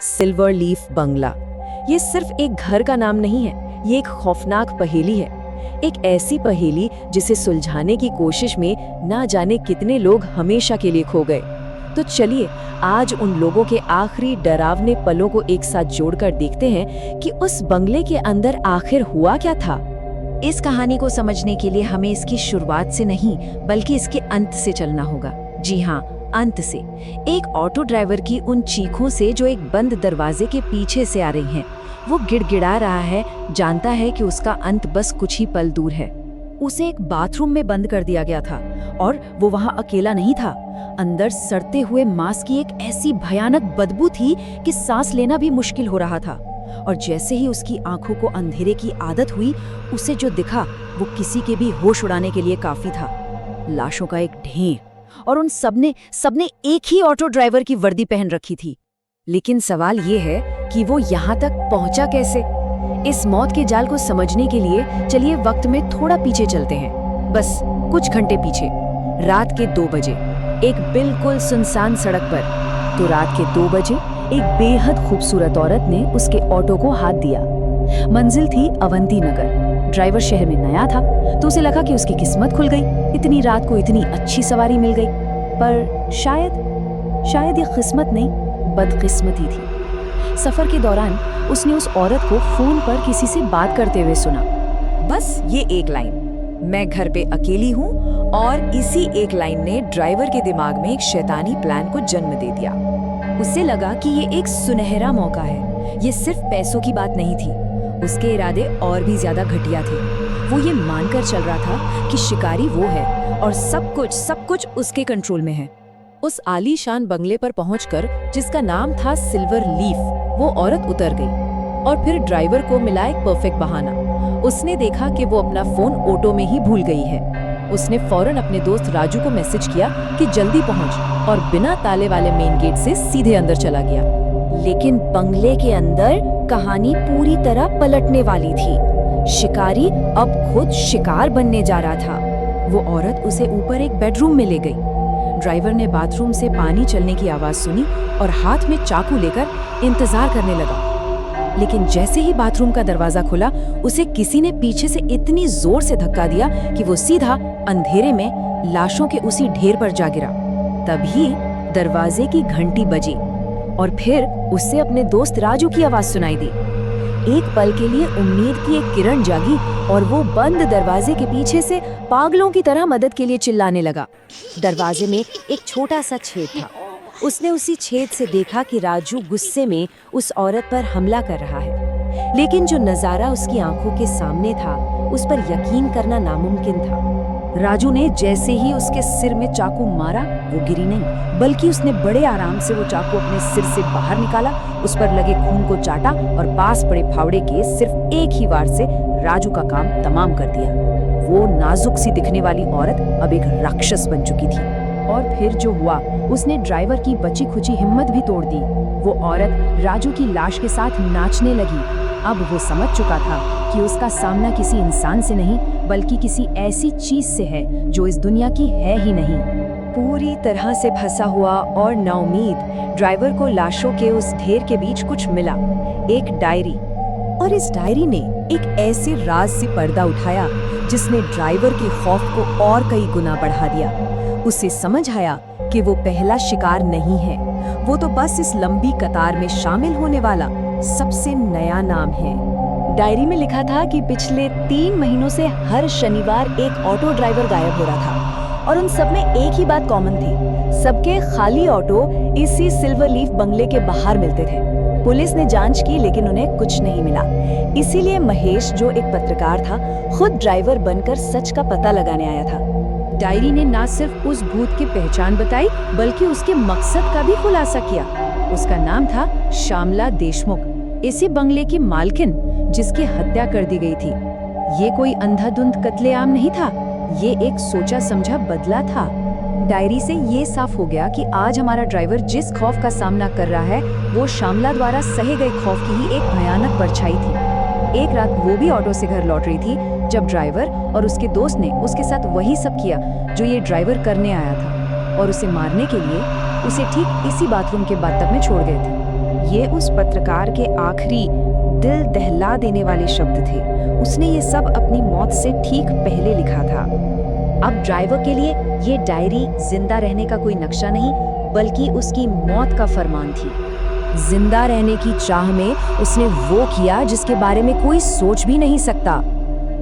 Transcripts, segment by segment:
Silver leaf बंगला। ये सिर्फ एक घर का नाम नहीं है, ये एक खौफनाक पहेली है। एक ऐसी पहेली जिसे सुलझाने की कोशिश में ना जाने कितने लोग हमेशा के लिए खो गए। तो चलिए आज उन लोगों के आखिरी डरावने पलों को एक साथ जोड़कर देखते हैं कि उस बंगले के अंदर आखिर हुआ क्या था। इस कहानी को समझने के लिए हमें इसकी शुरुआत से नहीं बल्कि इसके अंत से चलना होगा। जी हाँ, अंत से। एक ऑटो ड्राइवर की उन चीखों से जो एक बंद दरवाजे के पीछे से आ रही हैं। वो गिड़गिड़ा रहा है, जानता है कि उसका अंत बस कुछ ही पल दूर है। उसे एक बाथरूम में बंद कर दिया गया था और वो वहाँ अकेला नहीं था। अंदर सड़ते हुए मांस की एक ऐसी भयानक बदबू थी कि सांस लेना भी मुश्किल हो रहा था। और जैसे ही उसकी आंखों को अंधेरे की आदत हुई, उसे जो दिखा वो किसी के भी होश उड़ाने के लिए काफी था। लाशों का एक ढेर, और उन सबने एक ही ऑटो ड्राइवर की वर्दी पहन रखी थी। लेकिन सवाल ये है कि वो यहाँ तक पहुंचा कैसे? इस मौत के जाल को समझने के लिए चलिए वक्त में थोड़ा पीछे चलते हैं, बस कुछ घंटे पीछे। रात के 2 बजे एक बिल्कुल सुनसान सड़क पर। तो रात के 2 बजे एक बेहद खूबसूरत औरत ने उसके ऑटो को हाथ दिया। मंजिल थी अवंती नगर। ड्राइवर शहर में नया था तो उसे लगा कि उसकी किस्मत खुल गई, इतनी रात को इतनी अच्छी सवारी मिल गई। पर शायद ये किस्मत नहीं, बदकिस्मती थी। सफर के दौरान उसने उस औरत को फोन पर किसी से बात करते हुए सुना। बस ये एक लाइन, मैं घर पे अकेली हूँ। और इसी एक लाइन ने ड्राइवर के दिमाग में एक शैतानी प्लान को जन्म दे दिया। उसे लगा कि ये एक सुनहरा मौका है। ये सिर्फ पैसों की बात नहीं थी, उसके इरादे और भी ज्यादा घटिया थे। वो ये मानकर चल रहा था कि शिकारी वो है और सब कुछ उसके कंट्रोल में है। उस आलीशान बंगले पर पहुंचकर, जिसका नाम था सिल्वर लीफ, वो औरत उतर गई। और फिर ड्राइवर को मिला एक परफेक्ट बहाना। उसने देखा कि वो अपना फोन ऑटो में ही भूल गई है। उसने फौरन अपने दोस्त राजू को मैसेज किया कि जल्दी पहुंच, और बिना ताले वाले मेन गेट से सीधे अंदर चला गया। लेकिन बंगले के अंदर कहानी पूरी तरह पलटने वाली थी। शिकारी अब खुद शिकार बनने जा रहा था। वो औरत उसे ऊपर एक बेडरूम में ले गई। ड्राइवर ने बाथरूम से पानी चलने की आवाज सुनी और हाथ में चाकू लेकर इंतजार करने लगा। लेकिन जैसे ही बाथरूम का दरवाजा खुला, उसे किसी ने पीछे से इतनी जोर से धक्का दिया कि वो सीधा अंधेरे में लाशों के उसी ढेर पर जा गिरा। तभी दरवाजे की घंटी बजी और फिर उससे अपने दोस्त राजू की आवाज सुनाई दी। एक पल के लिए उम्मीद की एक किरण जागी और वो बंद दरवाजे के पीछे से पागलों की तरह मदद के लिए चिल्लाने लगा। दरवाजे में एक छोटा सा छेद था। उसने उसी छेद से देखा कि राजू गुस्से में उस औरत पर हमला कर रहा है। लेकिन जो नजारा उसकी आंखों के सामने था, उस पर यकीन करना नामुमकिन था। राजू ने जैसे ही उसके सिर में चाकू मारा, वो गिरी नहीं, बल्कि उसने बड़े आराम से वो चाकू अपने सिर से बाहर निकाला, उस पर लगे खून को चाटा और पास पड़े फावड़े के सिर्फ एक ही वार से राजू का काम तमाम कर दिया। वो नाजुक सी दिखने वाली औरत अब एक राक्षस बन चुकी थी। और फिर जो हुआ, उसने ड्राइवर की बची खुची हिम्मत भी तोड़ दी। वो औरत राजू की लाश के साथ नाचने लगी। अब वो समझ चुका था कि उसका सामना किसी इंसान से नहीं बल्कि किसी ऐसी चीज से है जो इस दुनिया की है ही नहीं। पूरी तरह से फंसा हुआ और नाउमीद ड्राइवर को लाशों के उस ढेर के बीच कुछ मिला, एक डायरी। और इस डायरी ने एक ऐसे राज से पर्दा उठाया जिसने ड्राइवर के खौफ को और कई गुना बढ़ा दिया। उसे समझ आया कि वो पहला शिकार नहीं है, वो तो बस इस लंबी कतार में शामिल होने वाला सबसे नया नाम है। डायरी में लिखा था कि पिछले 3 महीनों से हर शनिवार एक ऑटो ड्राइवर गायब हो रहा था और उन सब में एक ही बात कॉमन थी, सबके खाली ऑटो इसी सिल्वर लीफ बंगले के बाहर मिलते थे। पुलिस ने जांच की लेकिन उन्हें कुछ नहीं मिला। इसीलिए महेश, जो एक पत्रकार था, खुद ड्राइवर बनकर सच का पता लगाने आया था। डायरी ने न सिर्फ उस भूत की पहचान बताई बल्कि उसके मकसद का भी खुलासा किया। उसका नाम था श्यामला देशमुख, इसी बंगले की मालकिन जिसकी हत्या कर दी गई थी। ये कोई अंधाधुंध कत्लेआम नहीं था, ये एक सोचा समझा बदला था। डायरी से ये साफ हो गया कि आज हमारा ड्राइवर जिस खौफ का सामना कर रहा है, वो श्यामला द्वारा सहे गए खौफ की ही एक भयानक परछाई थी। एक रात वो भी ऑटो से घर लौट रही थी जब ड्राइवर और उसके दोस्त ने उसके साथ वही सब किया जो ये ड्राइवर करने आया था, और उसे मारने के लिए उसे ठीक इसी बाथरूम के बाथटब में छोड़ गए थे। ये उस पत्रकार के आखिरी दिल दहला देने वाले शब्द थे। उसने ये सब अपनी मौत से ठीक पहले लिखा था। अब ड्राइवर के लिए ये डायरी जिंदा रहने का कोई नक्शा नहीं, बल्कि उसकी मौत का फरमान थी। जिंदा रहने की चाह में उसने वो किया जिसके बारे में कोई सोच भी नहीं सकता।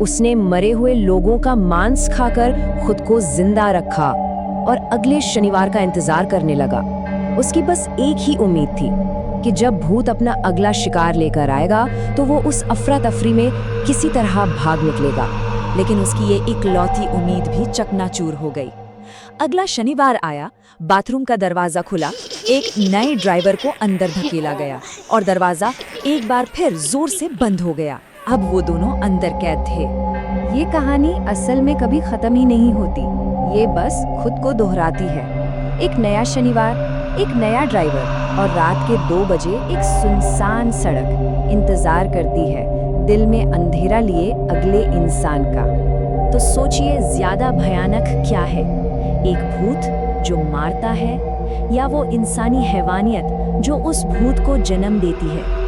उसने मरे हुए लोगों का मांस खाकर खुद को जिंदा रखा और अगले शनिवार का इंतजार करने लगा। उसकी बस एक ही उम्मीद थी कि जब भूत अपना अगला शिकार लेकर आएगा तो वो उस अफरा तफरी में किसी तरह भाग निकलेगा। लेकिन उसकी ये इकलौती उम्मीद भी चकनाचूर हो गई। अगला शनिवार आया, बाथरूम का दरवाजा खुला, एक नए ड्राइवर को अंदर धकेला गया और दरवाजा एक बार फिर जोर से बंद हो गया। अब वो दोनों अंदर कैद थे। ये कहानी असल में कभी खत्म ही नहीं होती, ये बस खुद को दोहराती है। एक नया शनिवार, एक नया ड्राइवर और रात के 2 बजे एक सुनसान सड़क इंतजार करती है दिल में अंधेरा लिए अगले इंसान का। तो सोचिए, ज्यादा भयानक क्या है, एक भूत जो मारता है या वो इंसानी हैवानियत जो उस भूत को जन्म देती है।